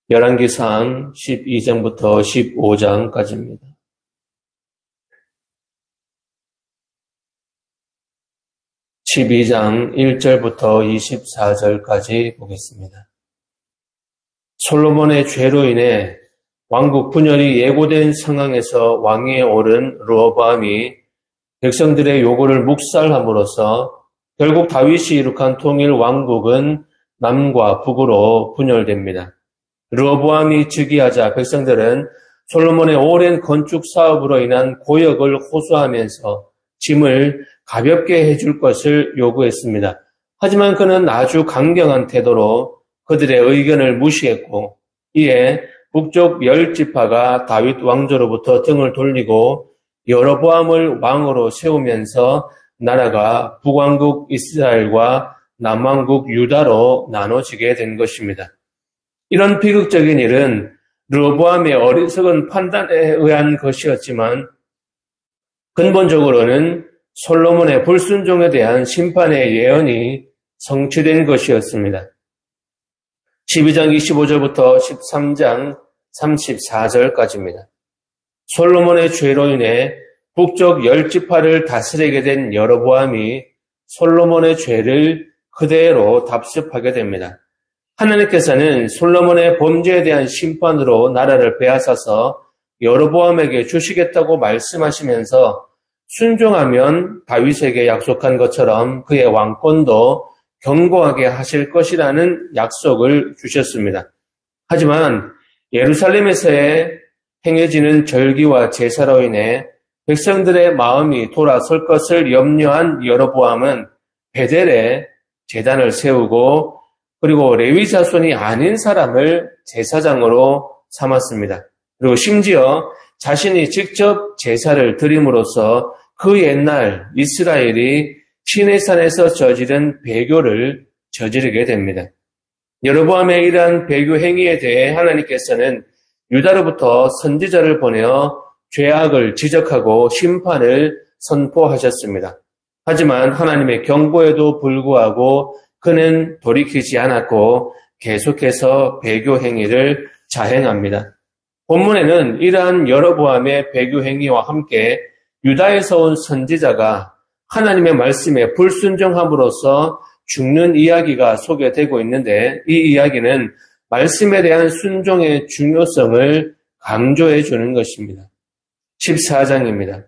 열왕기상 12장부터 15장까지입니다. 12장 1절부터 24절까지 보겠습니다. 솔로몬의 죄로 인해 왕국 분열이 예고된 상황에서 왕위에 오른 르호보암이 백성들의 요구를 묵살함으로써 결국 다윗이 이룩한 통일 왕국은 남과 북으로 분열됩니다. 르호보암이 즉위하자 백성들은 솔로몬의 오랜 건축 사업으로 인한 고역을 호소하면서 짐을 가볍게 해줄 것을 요구했습니다. 하지만 그는 아주 강경한 태도로 그들의 의견을 무시했고, 이에 북쪽 10지파가 다윗 왕조로부터 등을 돌리고 여로보암을 왕으로 세우면서 나라가 북왕국 이스라엘과 남왕국 유다로 나눠지게 된 것입니다. 이런 비극적인 일은 르호보암의 어리석은 판단에 의한 것이었지만 근본적으로는 솔로몬의 불순종에 대한 심판의 예언이 성취된 것이었습니다. 12장 25절부터 13장 34절까지입니다. 솔로몬의 죄로 인해 북쪽 10지파를 다스리게 된 여로보암이 솔로몬의 죄를 그대로 답습하게 됩니다. 하나님께서는 솔로몬의 범죄에 대한 심판으로 나라를 빼앗아서 여로보암에게 주시겠다고 말씀하시면서 순종하면 다윗에게 약속한 것처럼 그의 왕권도 견고하게 하실 것이라는 약속을 주셨습니다. 하지만 예루살렘에서의 행해지는 절기와 제사로 인해 백성들의 마음이 돌아설 것을 염려한 여로보암은 베델에 제단을 세우고 그리고 레위 자손이 아닌 사람을 제사장으로 삼았습니다. 그리고 심지어 자신이 직접 제사를 드림으로써 그 옛날 이스라엘이 시내산에서 저지른 배교를 저지르게 됩니다. 여로보암의 이러한 배교 행위에 대해 하나님께서는 유다로부터 선지자를 보내어 죄악을 지적하고 심판을 선포하셨습니다. 하지만 하나님의 경고에도 불구하고 그는 돌이키지 않았고 계속해서 배교 행위를 자행합니다. 본문에는 이러한 여로보암의 배교 행위와 함께 유다에서 온 선지자가 하나님의 말씀에 불순종함으로써 죽는 이야기가 소개되고 있는데 이 이야기는 말씀에 대한 순종의 중요성을 강조해 주는 것입니다. 14장입니다.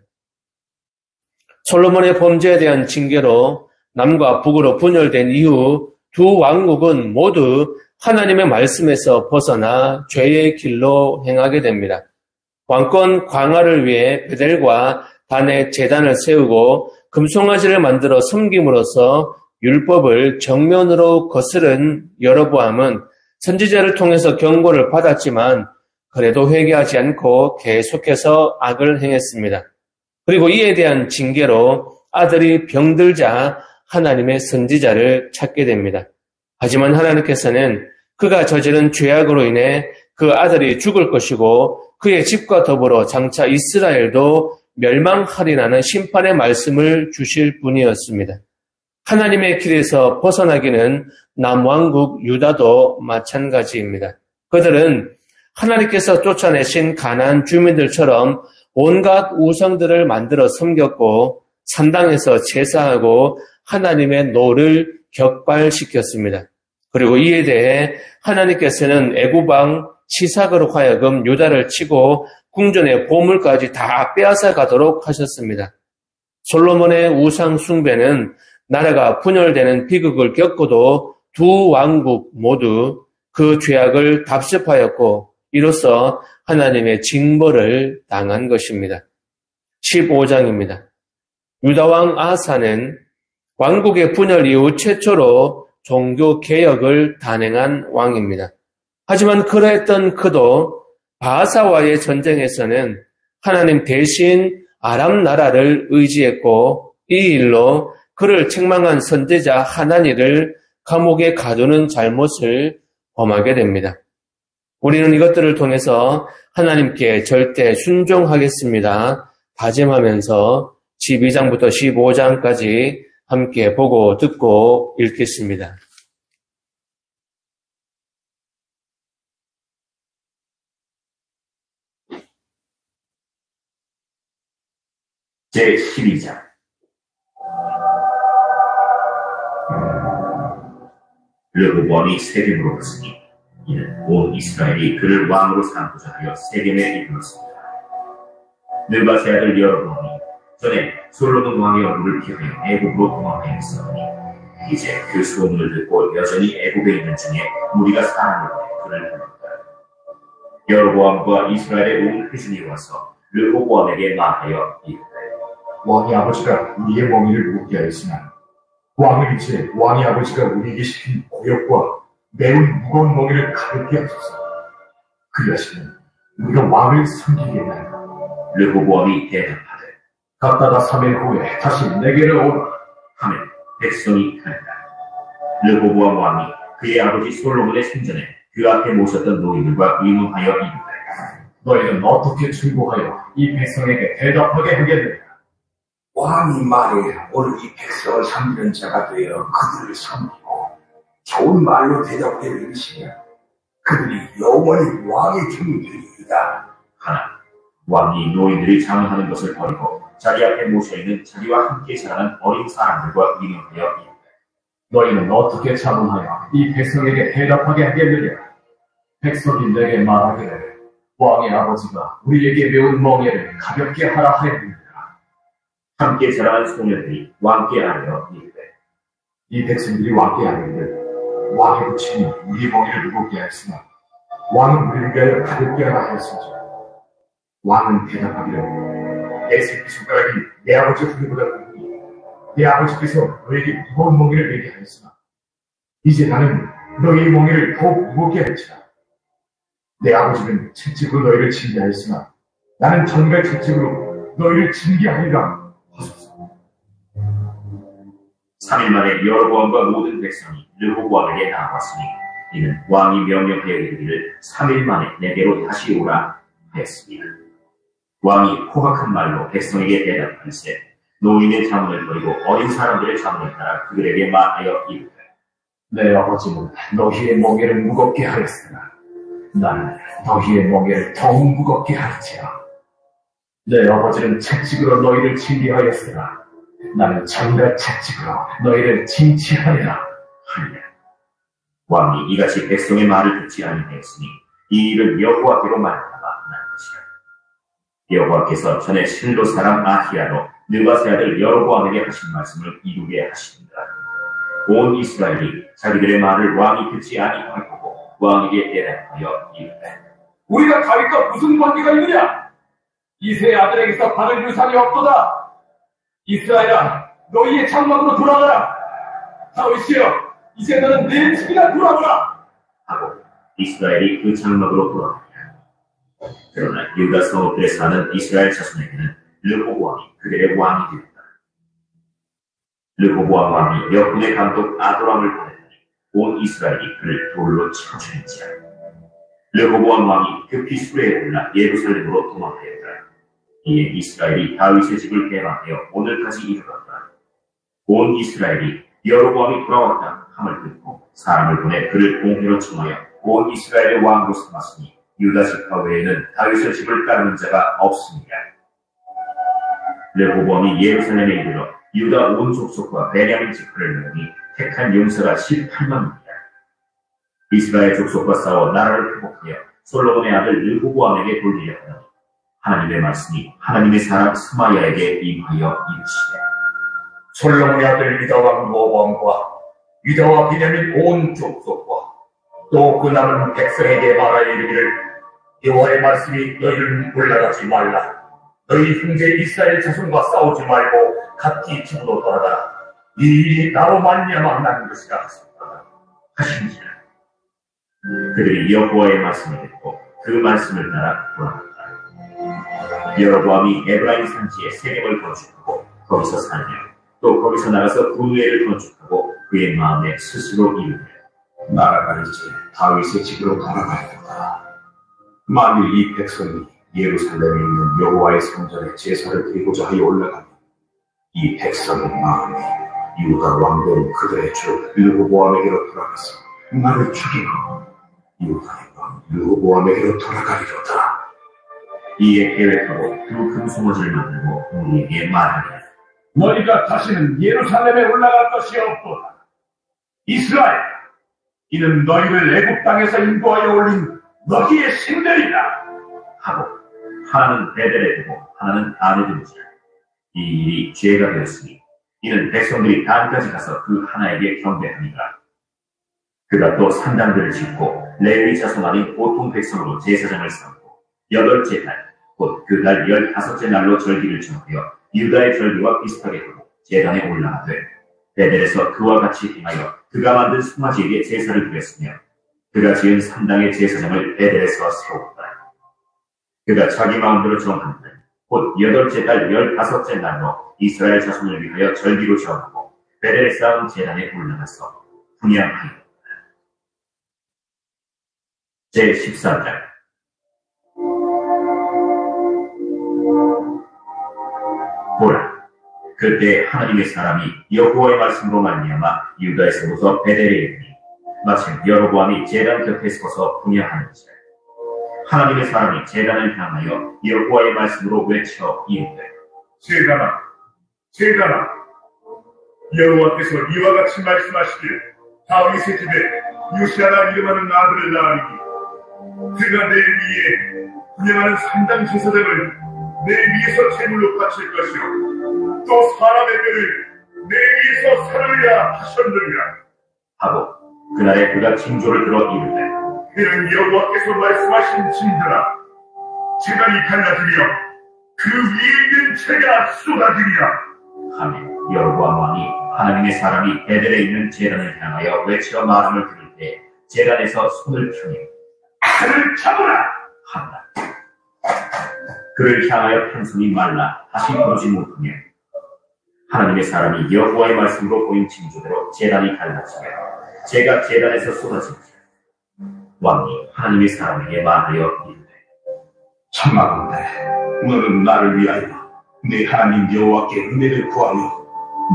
솔로몬의 범죄에 대한 징계로 남과 북으로 분열된 이후 두 왕국은 모두 하나님의 말씀에서 벗어나 죄의 길로 행하게 됩니다. 왕권 강화를 위해 베델과 단에 제단을 세우고 금송아지를 만들어 섬김으로써 율법을 정면으로 거스른 여로보암은 선지자를 통해서 경고를 받았지만 그래도 회개하지 않고 계속해서 악을 행했습니다. 그리고 이에 대한 징계로 아들이 병들자 하나님의 선지자를 찾게 됩니다. 하지만 하나님께서는 그가 저지른 죄악으로 인해 그 아들이 죽을 것이고 그의 집과 더불어 장차 이스라엘도 멸망하리라는 심판의 말씀을 주실 분이었습니다. 하나님의 길에서 벗어나기는 남왕국 유다도 마찬가지입니다. 그들은 하나님께서 쫓아내신 가나안 주민들처럼 온갖 우상들을 만들어 섬겼고 산당에서 제사하고 하나님의 노를 격발시켰습니다. 그리고 이에 대해 하나님께서는 애굽왕 시삭으로 하여금 유다를 치고 궁전의 보물까지 다 빼앗아 가도록 하셨습니다. 솔로몬의 우상 숭배는 나라가 분열되는 비극을 겪고도 두 왕국 모두 그 죄악을 답습하였고 이로써 하나님의 징벌을 당한 것입니다. 15장입니다. 유다왕 아사는 왕국의 분열 이후 최초로 종교 개혁을 단행한 왕입니다. 하지만 그러했던 그도 바하사와의 전쟁에서는 하나님 대신 아람 나라를 의지했고 이 일로 그를 책망한 선지자 하나니를 감옥에 가두는 잘못을 범하게 됩니다. 우리는 이것들을 통해서 하나님께 절대 순종하겠습니다. 다짐하면서 12장부터 15장까지 함께 보고 듣고 읽겠습니다. 제12장. 르호보암이 세겜으로 갔으니 이는 온 이스라엘이 그를 왕으로 삼고자 하여 세겜에 이르렀습니다. 느밧의 아들 여로보암이 전에 솔로몬 왕의 얼굴을 피하여 애굽으로 도망하였으니 이제 그 소문을 듣고 여전히 애굽에 있는 중에 무리가 사람을 보내 그를 불렀다. 여로보암과 이스라엘의 온 회중이 와서 르호보암에게 말하여 이르되 왕의 아버지가 우리의 멍에를 묻게 하였으나 왕을 이제 왕의 아버지가 우리에게 시킨 고역과 매운 무거운 멍에를 가볍게 하소서. 그리하시면 우리가 왕을 섬기겠나이다. 르호보암이 대답하되 갔다가 3일 후에 다시 내게로 오라 하며 백성이 하였다. 르호보암 왕이 그의 아버지 솔로몬의 생전에 그 앞에 모셨던 노인들과 의논하여 이르되 너희는 어떻게 충고하여 이 백성에게 대답하게 하겠느냐? 왕이 말해 오늘 이 백성을 섬기는 자가 되어 그들을 섬기고 좋은 말로 대답해 이르시면 그들이 영원히 왕의 종들이다 하나 왕이 노인들이 장하는 것을 버리고 자기 앞에 모셔있는 자기와 함께 자라는 어린 사람들과 의논하여 이르되 너희는 어떻게 자문하여 이 백성에게 대답하게 하겠느냐? 백성이 내게 말하기를 왕의 아버지가 우리에게 매운 멍에를 가볍게 하라 하였느니라. 함께 자라는 소년들이 왕께 하여 이르되 이 백성들이 왕께 하는데 왕의 부친이 우리 멍에를 무겁게 하였으나 왕은 우리를 위하여 가볍게 하라 하였으니 왕은 대답하기를 내 새끼손가락이 내 아버지 후리보다 크니 내 아버지께서 너에게 무거운 멍에를 내게 하였으나 이제 나는 너희의 멍에를 더욱 무겁게 할지라. 내 아버지는 채찍으로 너희를 징계하였으나 나는 전갈 채찍으로 너희를 징계하리라 하소서. 3일 만에 여로보암과 모든 백성이 르호보암에게 나왔으니 이는 왕이 명령하여 이르기를 3일 만에 내게로 다시 오라 하였습니다. 왕이 호박한 말로 백성에게 대답하였으되 노인의 자문을 버리고 어린 사람들의 자문을 따라 그들에게 말하여 이르되 내 아버지는 너희의 멍에를 무겁게 하였으나 나는 너희의 멍에를 더욱 무겁게 할지라. 내 아버지는 채찍으로 너희를 징계하였으나 나는 장갈 채찍으로 너희를 징치하리라 하니라. 왕이 이같이 백성의 말을 듣지 아니하였으니 이 일은 여호와께로 말미암아 난 것이라. 여호와께서 전에 실로 사람 아히야로 느밧의 아들 여로보암에게 하신 말씀을 이루게 하십니다. 온 이스라엘이 자기들의 말을 왕이 듣지 아니할 거고 왕에게 대답하여 이르되 우리가 다윗과 무슨 관계가 있느냐? 이새의 아들에게서 받을 유산이 없도다. 이스라엘아, 너희의 장막으로 돌아가라. 다윗이여, 이제 너는 내 집이나 돌아오라 하고 이스라엘이 그 장막으로 돌아가니라. 그러나 유다 성읍들에 사는 이스라엘 자손에게는 르호보암이 그들의 왕이 되었다. 르호보암 왕이 역군의 감독 아도람을 보냈더니 온 이스라엘이 그를 돌로 쳐 죽인지라. 르호보암 왕이 급히 수레에 올라 예루살렘으로 도망하였다. 이에 이스라엘이 다윗의 집을 배반하여 오늘까지 이르렀다. 온 이스라엘이 여로보암이 돌아왔다 함을 듣고 사람을 보내 그를 공회로 청하여 온 이스라엘의 왕으로 삼았으니 유다 지파 외에는 다윗의 집을 따르는 자가 없습니다. 르호보암이 예루살렘에 이르러 유다 온 족속과 베냐민 지파를 모으니 택한 용사가 18만입니다. 이스라엘 족속과 싸워 나라를 회복하여 솔로몬의 아들 르호보암에게 돌리려 하더니 하나님의 말씀이 하나님의 사람 스마야에게 임하여 이르시되 솔로몬의 아들 유다 왕 르호보암과 유다와 베냐민 온 족속과 또 그 남은 백성에게 말하여 이르기를 여호와의 말씀이 너희를 올라가지 말라. 너희 형제 이스라엘 자손과 싸우지 말고 각기 집으로 돌아가라. 이 일이 나로 말미암아 난 것이라 하시니라. 그들이 여호와의 말씀을 듣고 그 말씀을 따라 돌아갔다. 여로보암이 에브라임 산지에 세겜을 건축하고 거기서 살며 또 거기서 나가서 군회를 건축하고 그의 마음에 스스로 이르되 나라가 이제 다윗의 집으로 돌아가야겠다. 만일 이 백성이 예루살렘에 있는 여호와의 성전에 제사를 드리고자 하여 올라가면 이 백성의 마음이 유다 왕된 그들의 주 르호보암에게로 돌아가서 나를 죽이고 유다의 왕 르호보암에게로 돌아가리로다. 이에 계획하고 두 금송아지를 만들고 우리에게 말하기를 너희가 다시는 예루살렘에 올라갈 것이 없도다. 이스라엘, 이는 너희를 애굽 땅에서 인도하여 올린 너희의 신들이다. 하고 하나는 베델에 두고 하나는 단에 두는지라. 이 일이 죄가 되었으니 이는 백성들이 단까지 가서 그 하나에게 경배하니라. 그가 또 산당들을 짓고 레위 자손 아닌 보통 백성으로 제사장을 삼고 8째 달, 곧 그 달 15째 날로 절기를 정하여 유다의 절기와 비슷하게 하고 제단에 올라가되 베델에서 그와 같이 행하여 그가 만든 송아지에게 제사를 드렸으며 그가 지은 산당의 제사장을 베델에서 세웠다. 그가 자기 마음대로 정한 날, 곧 8째 달 15째 날로 이스라엘 자손을 위하여 절기로 정하고 베델에 쌓은 제단에 올라가서 분향하였다. 제13장 보라, 그때 하나님의 사람이 여호와의 말씀으로 말미암아 유다에서부터 베델에 이르니 마침 여로보암이 제단 곁에 서서 분향하는지라. 하나님의 사람이 제단을 향하여 여호와의 말씀으로 외쳐 이르되 제단아, 제단아, 여호와께서 이와 같이 말씀하시길 다윗의 집에 요시아라 이름하는 아들을 낳으리니 그가 내 위에 분양하는 산당 제사장을 내 위에서 제물로 바칠 것이요 또 사람의 뼈를 내 위에서 사르리라 하셨느니라. 하고 그날에 그가 징조를 들어 이르되 이는 여호와께서 말씀하신 진들아, 제단이 갈라지며 그 위에 있는 채가 쏟아지리라 하며 여로보암 왕이 하나님의 사람이 베델에 있는 제단을 향하여 외쳐 말함을 들을 때 제단에서 손을 펴니 그를 잡으라 한다. 그를 향하여 편 손이 말라 다시 보지 못하며 하나님의 사람이 여호와의 말씀으로 보인 징조대로 제단이 갈라지며 제가 제단에서 쏟아지니라. 왕이 하나님의 사람에게 말하여 이르되 청하건대 너는 나를 위하여 내 하나님 여호와께 은혜를 구하여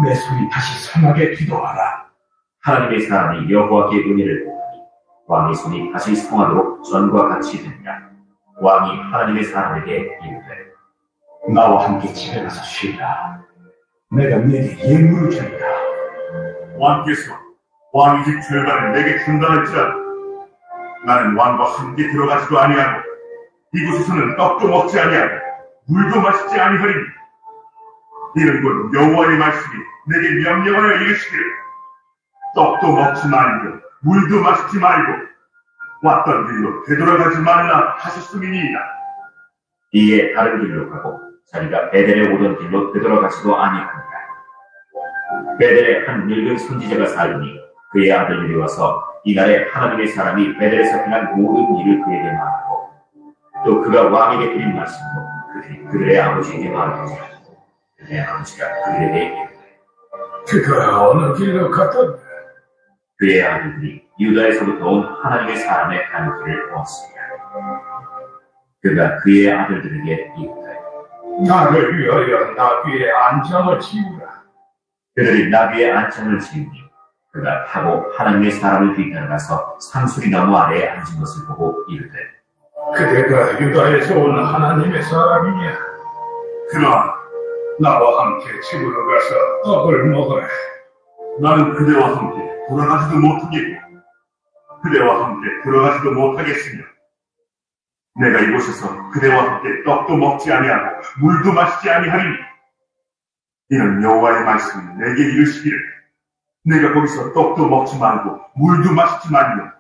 내 손이 다시 성하게 기도하라. 하나님의 사람이 여호와께 은혜를 구하니 왕의 손이 다시 성하도록 전과 같이 되니라. 왕이 하나님의 사람에게 이르되 나와 함께 집에 가서 쉬라. 내가 네게 예물을 주리라. 왕께서 왕의 집 절반을 내게 준다 할지라도 나는 왕과 함께 들어가지도 아니하고 이곳에서는 떡도 먹지 아니하고 물도 마시지 아니하리니 이는 곧 여호와의 말씀이 내게 명령하여 이르시기를 떡도 먹지 말고 물도 마시지 말고 왔던 길로 되돌아가지 말라 하셨음이니이다. 이에 다른 길로 가고 자기가 베델에 오던 길로 되돌아가지도 아니하니라. 베델에 한 늙은 선지자가 살더니 그의 아들들이 와서 이날에 하나님의 사람이 베델에서 행한 모든 일을 그에게 말하고 또 그가 왕에게 드린 말씀으로 그들이 그들의 아버지에게 말하고 그들의 아버지가 그들에게 이르되 그가 어느 길로 갔던가? 그의 아들들이 유다에서부터 온 하나님의 사람의 가는 길을 보았습니다. 그가 그의 아들들에게 이르되 나를 위하여 나귀의 안장을 지우라. 그들이 나귀의 안장을 지우니 그가 타고 하나님의 사람을 뒤따라가서 상수리 나무 아래에 앉은 것을 보고 이르되 그대가 유다에서 온 하나님의 사람이냐? 그러나 나와 함께 집으로 가서 떡을 먹어라. 나는 그대와 함께 돌아가지도 못하겠고 그대와 함께 들어가지도 못하겠으며 내가 이곳에서 그대와 함께 떡도 먹지 아니하고 물도 마시지 아니하리니 이는 여호와의 말씀이 내게 이르시기를 내가 거기서 떡도 먹지 말고 물도 마시지 말며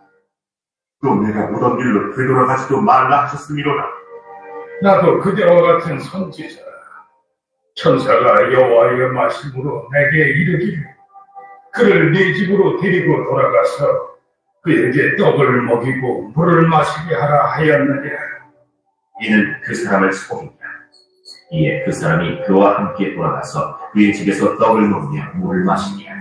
또 내가 오던 길로 되돌아가지도 말라 하셨음이로다. 나도 그대와 같은 선지자라. 천사가 여호와의 말씀으로 내게 이르기를 그를 네 집으로 데리고 돌아가서 그에게 떡을 먹이고 물을 마시게 하라 하였느니라. 이는 그 사람을 속이니라. 이에 그 사람이 그와 함께 돌아가서 그의 집에서 떡을 먹으며 물을 마시니라.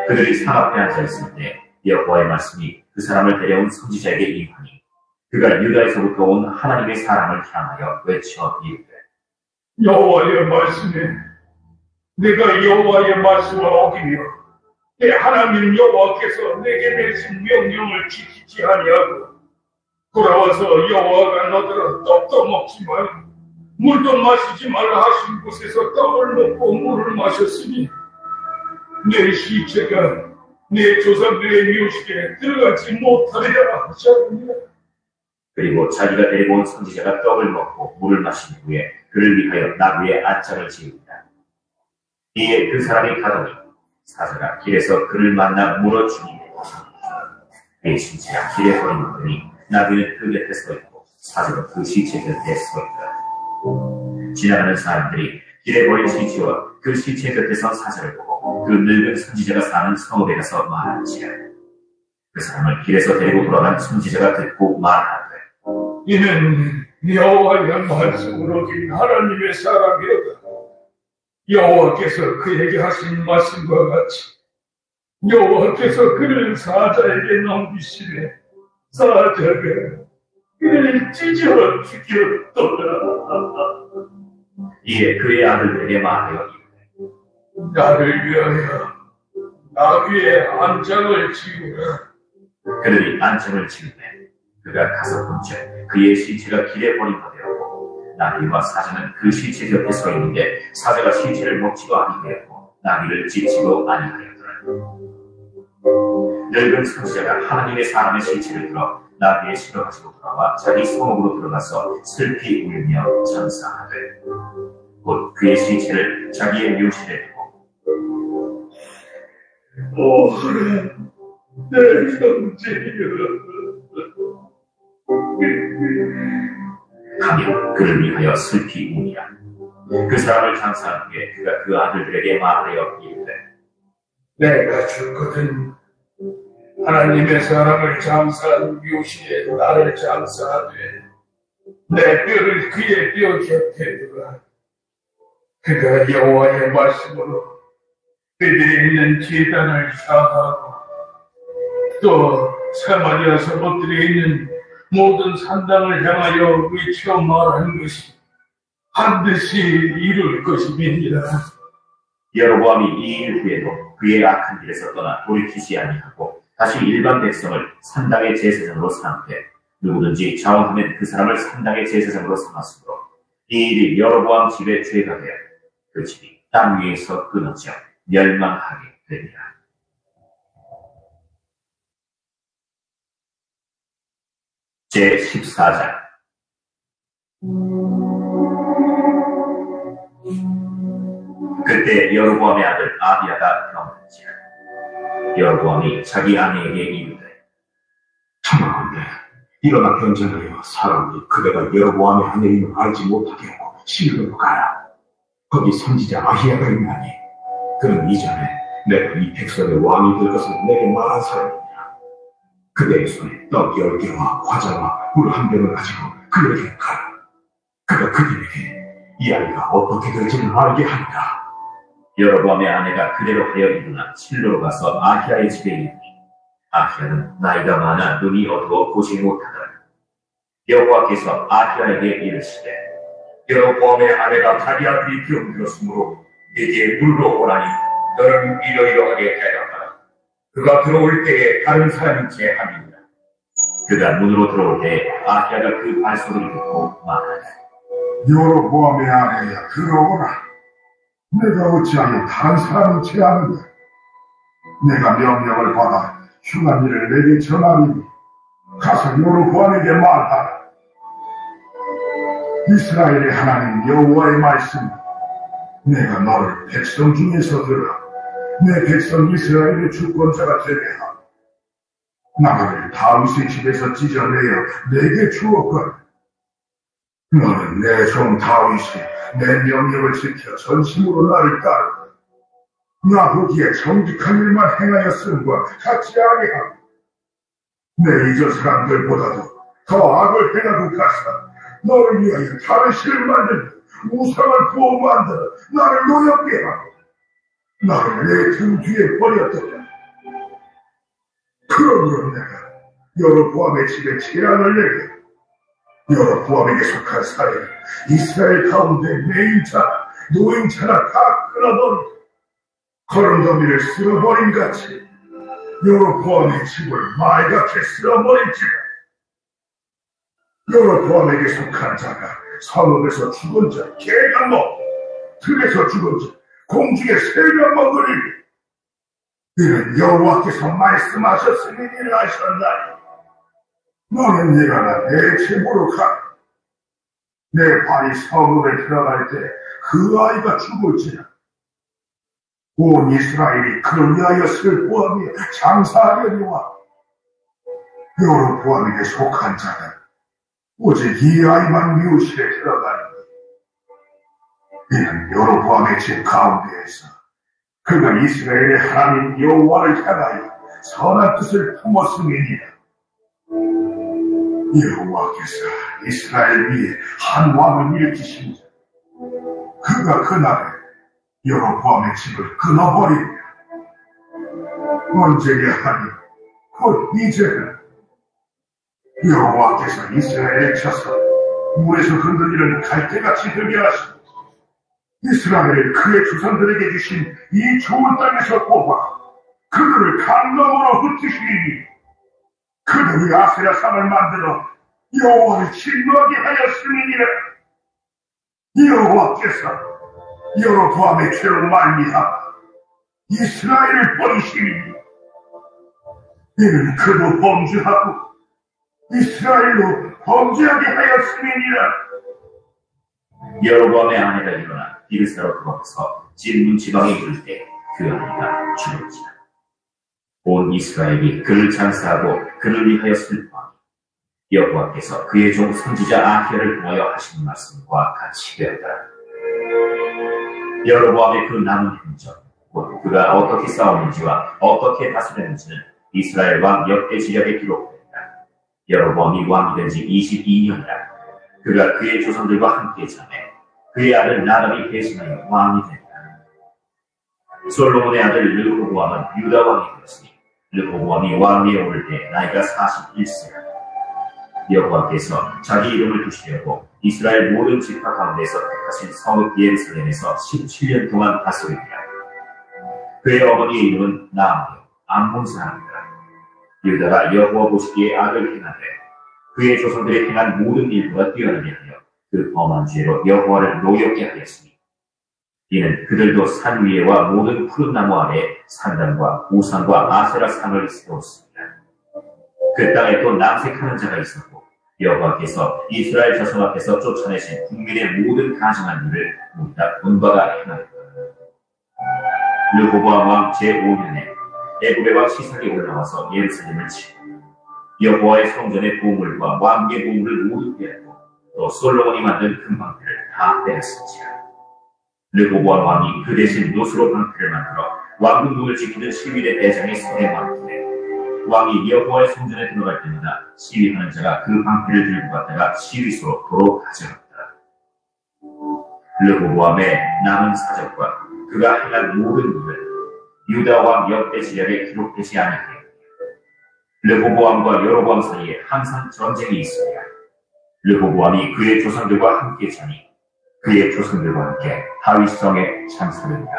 그들이 산 앞에 앉아있을 때 여호와의 말씀이 그 사람을 데려온 선지자에게 임하니 그가 유다에서부터 온 하나님의 사람을 향하여 외쳐 이르되 여호와의 말씀에 내가 여호와의 말씀을 어기며 내 하나님 여호와께서 내게 내신 명령을 지키지 아니하고 돌아와서 여호와가 너더러 떡도 먹지 말고 물도 마시지 말라 하신 곳에서 떡을 먹고 물을 마셨으니 내 시체가 내 조상들의 묘실에 들어가지 못하리라 하셨느니라. 그리고 자기가 데리고 온 선지자가 떡을 먹고 물을 마신 후에 그를 위하여 나무에 안장을 지읍니다. 이에 그 사람이 가더니 사자가 길에서 그를 만나 물어주니라. 그의 시체가 길에 버림받으니 나귀는 그 곁에 서 있고 사자가 그 시체 곁에 서 있더라. 지나가는 사람들이 길에 버린 시체와 그 시체 곁에 선 사자를 보고 그 늙은 선지자가 사는 성읍에 가서 말한지라. 그 사람을 길에서 데리고 돌아간 선지자가 듣고 말하되 이는 여호와의 말씀으로 긴 하나님의 사람이로다. 여호와께서 그에게 하신 말씀과 같이 여호와께서 그를 사자에게 넘기시매 사자가 그를 찢어 죽였더라. 이에 그의 아들들에게 말하여 이르되 나를 위하여 나귀의 안장을 지우라. 그들이 안장을 지으매 그가 가서 본즉 그의 시체가 길에 버림받았고 나귀와 사자는 그 시체 곁에 서 있는데 사자가 시체를 먹지도 아니하였고 나귀를 찢지도 아니하였더라. 늙은 선지자가 하나님의 사람의 시체를 들어 나귀에 실어 가지고 돌아와 자기 성읍으로 들어가서 슬피 울며 장사하되 곧 그의 시체를 자기의 묘실에 두고 오 하나님 내 형제여 하며 그를 위하여 슬피 우니라. 그 사람을 장사한 후에 그가 그 아들들에게 말하여 이르되 내가 죽거든 하나님의 사람을 장사한 묘실에 나를 장사하되 내 뼈를 그의 뼈 곁에 두라. 그가 여호와의 말씀으로 그들이 있는 제단을 향하고 또 사마리아 성읍들에 있는 모든 산당을 향하여 외쳐 말한 것이 반드시 이룰 것임이니라. 여로보암이 이 일 후에도 그의 악한 길에서 떠나 돌이키지 아니하고 다시 일반 백성을 산당의 제사장으로 삼되 누구든지 자원하면 그 사람을 산당의 제사장으로 삼았으므로 이 일이 여로보암 집의 죄가 되어 그 집이 땅 위에서 끊어져 멸망하게 되니라. 제14장 그때 여로보암의 아들 아비야가 병든지라. 여로보암이 자기 아내에게 이르되 청하건대 일어나 변전하여 사람이 그대가 여로보암의 아내임을 알지 못하게 하고 실로로 가라. 거기 선지자 아히야가 있나니 그는 이전에 내가 이 백성의 왕이 될 것을 내게 말한 사람이니라. 그대의 손에 떡 10개와 과자와 물 1병을 가지고 그에게 가라. 그가 그들에게 이 아이가 어떻게 될지를 알게 하리라. 여로보암의 아내가 그대로 하여 일어나 실로로 가서 아히야의 집에 이르니 아히야는 나이가 많아 눈이 어두워 보지 못하더라. 여호와께서 아히야에게 이르시되 여로보암의 아내가 자기 아들이 병들었으므로 네게 물러 오라니 너는 이러이러하게 대답하라. 그가 들어올 때에 다른 사람이 제함이니라. 그가 문으로 들어올 때 아히야가 그 발소리를 듣고 말하되 여로보암의 아내야 들어오라. 내가 어찌하여 다른 사람을 제하느냐. 내가 명령을 받아 흉한 일을 내게 전하리니 가서 여로보암에게 말하라. 이스라엘의 하나님 여호와의 말씀, 내가 너를 백성 중에서 들어 내 백성 이스라엘의 주권자가 되게 하고 나를 다윗의 집에서 찢어내어 내게 주었거늘. 너는 내 종 다윗이 내 명령을 지켜 전심으로 나를 따르고 나 보기에 정직한 일만 행하였음과 같이 하게 하고 내 이전 사람들보다도 더 악을 행하고 가서 너를 위하여 다른 신을 만들고 우상을 부어 만들어 나를 노엽게 하고 나를 내 등 뒤에 버렸더라. 그러므로 내가 여로보암의 집에 재앙을 내게 여로보암에게 속한 사례를 이스라엘 가운데 매인차나 노인차나 다 끊어버리고 거름더미를 쓸어버린 같이 여로보암의 집을 말갛게 쓸어버릴지라. 여로보암에게 속한 자가 성읍에서 죽은 자 개가 먹고 들에서 죽은 자 공중에 새가 먹으리니 이는 여호와께서 말씀하셨음이니라 하셨나니 너는 일어나 내 집으로 가라. 내 발이 성읍에 들어갈 때 그 아이가 죽을지라 온 이스라엘이 그를 위하여 슬퍼하며 장사하려니와 여로보암에게 속한 자는 오직 이 아이만 묘실에 들어가니 이는 여로보암의 집 가운데에서 그가 이스라엘의 하나님 여호와를 향하여 선한 뜻을 품었음이니라. 여호와께서 이스라엘 위에 한 왕을 일으키신 자 그가 그날에 여로보암의 집을 끊어버리며 언제냐 하니 곧 이제는 여호와께서 이스라엘을 쳐서 물에서 흔들리는 갈대같이 되게 하시고 이스라엘을 그의 조상들에게 주신 이 좋은 땅에서 뽑아 그들을 강경으로 흩으시니 그들이 아세라 산을 만들어 여호와를 진노하게 하였음이니라. 여호와께서 여로보암의 죄로 말미암아 이스라엘을 버리시니 이는 그도 범죄하고 이스라엘로 범죄하게 하였음이니라. 여로보암의 아내가 일어나 비르사로 들어가서 진문 지방에 이를 때 그 아내가 죽었지라. 온 이스라엘이 그를 장사하고 그를 위하여 슬퍼하니 여호와께서 그의 종 선지자 아히야를 통하여 하신 말씀과 같이 되었더라. 여로보암의 그 남은 행적, 곧 그가 어떻게 싸웠는지와 어떻게 다스렸는지는 이스라엘 왕 역대지략에 기록된다. 여로보암이 왕이 된 지 22년이라. 그가 그의 조상들과 함께 자매 그의 아들 나답이 대신하여 왕이 된다. 솔로몬의 아들 르호보암은 유다 왕이 되었으니 르호보암이 왕위에 오를 때 나이가 41세라. 여호와께서 자기 이름을 두시려고 이스라엘 모든 지파 가운데서 택하신 성읍 예루살렘에서 17년 동안 다스리니라. 그의 어머니의 이름은 나아며 암몬 사람이라. 유다가 여호와 보시기에 악을 행하되 그의 조상들이 행한 모든 일보다 뛰어나게 하여 그 범한 죄로 여호와를 노엽게 하였으니 이는 그들도 산 위에와 모든 푸른 나무 아래 산당과 우상과 아세라 상을 세웠습니다. 그 땅에 또 남색하는 자가 있었고 여호와께서 이스라엘 자손 앞에서 쫓아내신 국민의 모든 가증한 일을 몽땅 본 바가 행하였다. 르호보암 왕 제5년에 애굽의 왕 시삭이 올라와서 예루살렘을 치고 여호와의 성전의 보물과 왕의 보물을 모두 빼앗고 또 솔로몬이 만든 금방패를 다 빼앗은지라. 르호보암 왕이 그 대신 노스로 방패를 만들어 왕궁문을 지키는 시위대 대장의 손에 맡기되 왕이 여호와의 성전에 들어갈 때마다 시위하는 자가 그 방패를 들고 갔다가 시위소로 도로 가져갔다. 르호보암의 남은 사적과 그가 행한 모든 일은 유다 왕 역대지략에 기록되지 아니하였으며 르호보암과 여로보암 사이에 항상 전쟁이 있습니다. 르호보암이 그의 조상들과 함께 자니 그의 조상들과 함께 다윗성에 장사됩니다.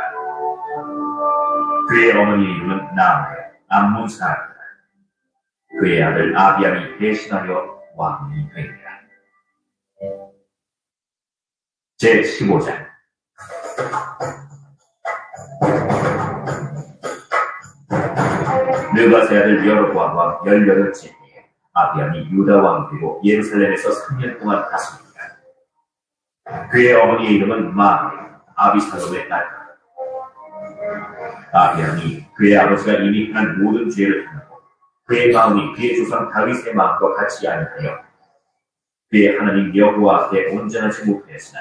그의 어머니의 이름은 나아며 암몬 사람이다. 그의 아들 아비암이 대신하여 왕이 되니라. 제15장 느바세 아들 여로보암 왕 18째 해에 아비암이 유다 왕이 되고 예루살렘에서 3년 동안 다스립니다. 그의 어머니의 이름은 마아리, 아비살롬의 딸이다. 아비암이 그의 아버지가 이미 행한 모든 죄를 행하고 그의 마음이 그의 조상 다윗의 마음과 같이 아니하여 그의 하나님 여호와 앞에 온전하지 못하였으나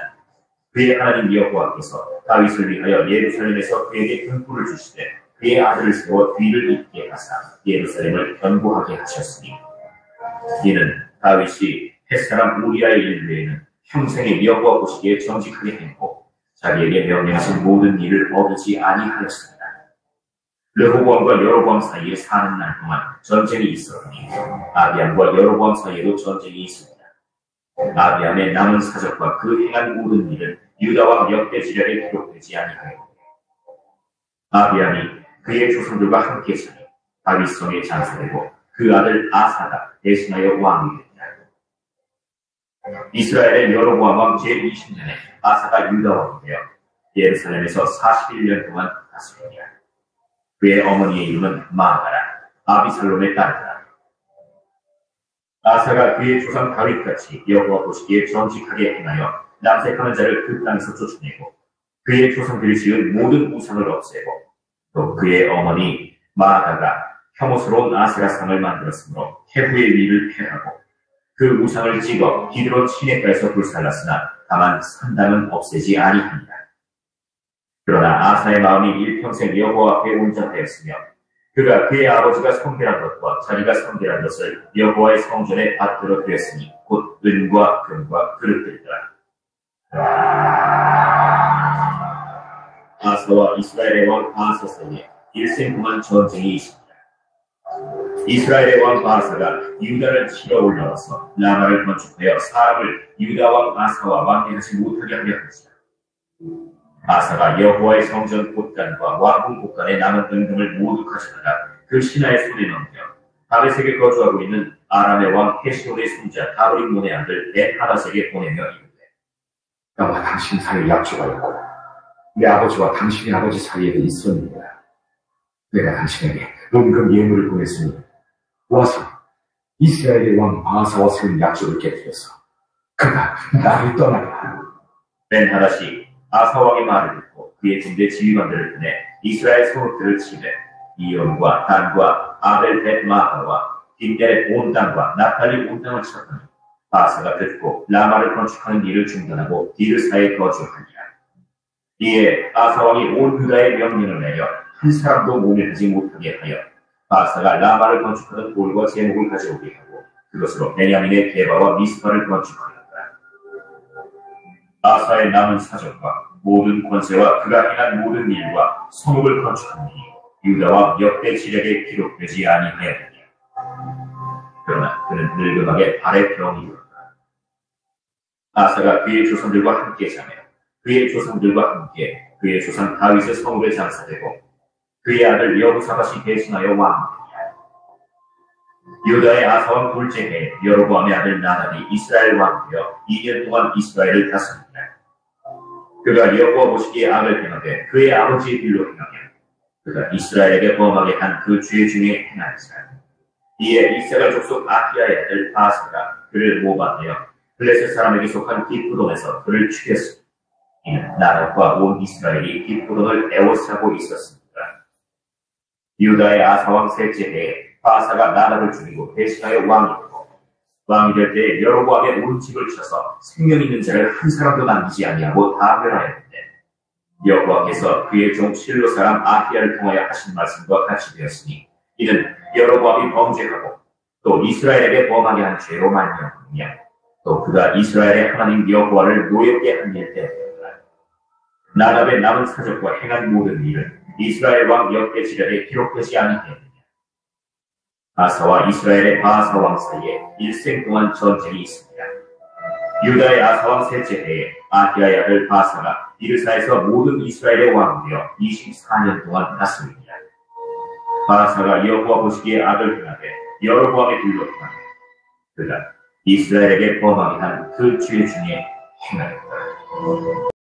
그의 하나님 여호와께서 다윗을 위하여 예루살렘에서 그에게 등불을 주시되 그의 아들을 세워 뒤를 잇게 하사 예루살렘을 견고하게 하셨으니 이는 다윗이 햇사람 우리아의 일 외에는 평생에 여호와 보시기에 정직하게 했고 자기에게 명령하신 모든 일을 어기지 아니하였습니다. 르호보암과 여로보암 사이에 4년 날 동안 전쟁이 있었으니 아비암과 여로보암 사이에도 전쟁이 있습니다. 아비암의 남은 사적과 그 행한 모든 일은 유다와 역대지략에 기록되지 아니하였고 아비암이 그의 조상들과 함께 자니 다윗성에 장사되고 그 아들 아사가 대신하여 왕이 됩니다. 이스라엘의 여로보암 왕 제20년에 아사가 유다 왕이 되어 예루살렘에서 41년 동안 다스립니다. 그의 어머니의 이름은 마아가라, 아비살롬의 딸이다. 아사가 그의 조상 다윗같이 여호와 보시기에 정직하게 행하여 남색하는 자를 그 땅에서 쫓아내고 그의 조상들이 지은 모든 우상을 없애고 또 그의 어머니 마아가가 혐오스러운 아세라상을 만들었으므로 태후의 위를 폐하고 그 우상을 찍어 기드론 시내가에서 불살랐으나 다만 산당은 없애지 아니합니다. 그러나 아사의 마음이 일평생 여호와 앞에 온전하였으며 그가 그의 아버지가 성결한 것과 자기가 성결한 것을 여호와의 성전에 받들어 드렸으니 곧 은과 금과 그릇들이더라. 아사와 이스라엘의 왕 바하사 사이에 일생 동안 전쟁이 있습니다. 이스라엘의 왕 바하사가 유다를 치러 올라와서 라마를 건축하여 사람을 유다 왕 아사와 왕래하지 못하게 하려 합니다. 아사가 여호와의 성전 곳간과 왕궁 곳간에 남은 은금을 모두 가져다가 그 신하의 손에 넘겨 다메섹에 거주하고 있는 아람의 왕 헤시온의 손자 다브림몬의 아들 벤하닷에게 보내며 이르되 나와 당신 사이에 약조가 있고 내 아버지와 당신의 아버지 사이에도 있었느니라. 내가 당신에게 은금 예물을 보냈으니 와서 이스라엘의 왕 바하사와 세운 약조를 깨뜨려서 그가 나를 떠나리라. 벤하닷이 아사 왕의 말을 듣고 그의 군대 지휘관들을 보내 이스라엘 성읍들을 치되 이온과 단과 아벨 벳마하와 딘델의 온 땅과 납달리 온 땅을 쳤더니 아사가 듣고 라마를 건축하는 일을 중단하고 디르사에 거주하니라. 이에 아사 왕이 온 유다의 명령을 내려 한 사람도 모면하지 못하게 하여 아사가 라마를 건축하는 돌과 제목을 가져오게 하고 그것으로 베냐민의 게바와 미스파를 건축하였다. 아사의 남은 사적과 모든 권세와 그가 행한 모든 일과 성읍을 건축한 일이 유다와 역대 지략에 기록되지 아니하였느냐. 그러나 그는 늙음하게 발에 병이 들었다. 아사가 그의 조상들과 함께 자며 그의 조상들과 함께 그의 조상 다윗의 성읍에 장사되고 그의 아들 여호사밧이 대신하여 왕되니라. 유다의 아사 왕 둘째 해에 여로보암의 아들 나답이 이스라엘 왕이 되어 2년 동안 이스라엘을 다스립니다. 그가 여호와 보시기에 악을 행하되 그의 아버지의 길로 행하며 그가 이스라엘에게 범하게 한 그 죄 중에 행하니라. 이에 이스라엘 족속 아히야의 아들 바사가 그를 모방하여 블레셋 사람에게 속한 기프론에서 그를 죽였으니 이는 나답과 온 이스라엘이 기프론을 애워싸고 있었습니다. 유다의 아사 왕 셋째 해에 바사가 나답을 죽이고 대신하여 왕이 되고 왕이 될 때 여로보암의 온 집을 쳐서 생명 있는 자를 한 사람도 남기지 아니하고 다 멸하였는데 여호와께서 그의 종 실로 사람 아히야를 통하여 하신 말씀과 같이 되었으니 이는 여로보암이 범죄하고 또 이스라엘에게 범하게 한 죄로 말미암으며 또 그가 이스라엘의 하나님 여호와를 노엽게 한 일 때문이라. 나답의 남은 사적과 행한 모든 일은 이스라엘 왕 역대 지략에 기록되지 아니하였느냐. 아사와 이스라엘의 바하사 왕 사이에 일생 동안 전쟁이 있습니다. 유다의 아사 왕 셋째 해에 아히야의 아들 바사가 디르사에서 모든 이스라엘의 왕이 되어 24년 동안 다스립니다. 바사가 여호와 보시기에 악을 행하되 여로보암의 길로 행하며 그가 이스라엘에게 범하게 한 그 죄 중에 행하였다.